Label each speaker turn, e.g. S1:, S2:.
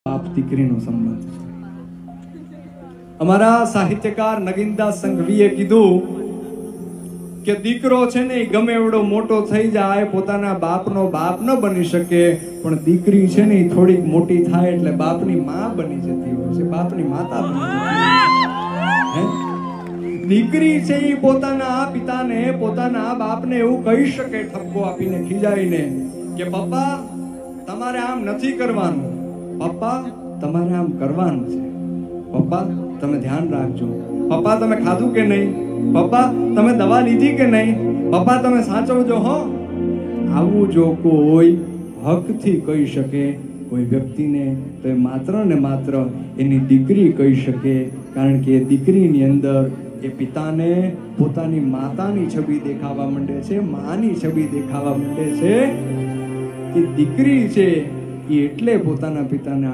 S1: બાપ દીકરીનો સંબંધ છે. અમારા સાહિત્યકાર નગીનદાસ સંઘવીએ કીધું કે દીકરો છે ને ગમે એવડો મોટો થઈ જાય પોતાના બાપનો બાપ ન બની શકે, પણ દીકરી છે ને થોડીક મોટી થાય એટલે બાપની માં બની જતી હોય છે, બાપની માતા બની જતી હોય છે. દીકરી છે એ પોતાના પિતાને પોતાના બાપને એવું કહી શકે ઠપકો આપીને ખીજાઈને કે પપ્પા તમારે આમ નથી કરવાનું, પપ્પા તમારે આમ કરવાનું છે, પપ્પા તમે ધ્યાન રાખજો, પપ્પા તમે ખાધું કે નહીં, પપ્પા તમે દવા લીધી કે નહીં, પપ્પા તમે સાચવજો હો. આવું જો કોઈ હકથી કહી શકે કોઈ વ્યક્તિને તો એ માત્ર ને માત્ર એની દીકરી કહી શકે, કારણ કે એ દીકરીની અંદર એ પિતાને પોતાની માતાની છબી દેખાવા માંડે છે, માની છબી દેખાવા માંડે છે. કે દીકરી છે એ એટલે પોતાના પિતાને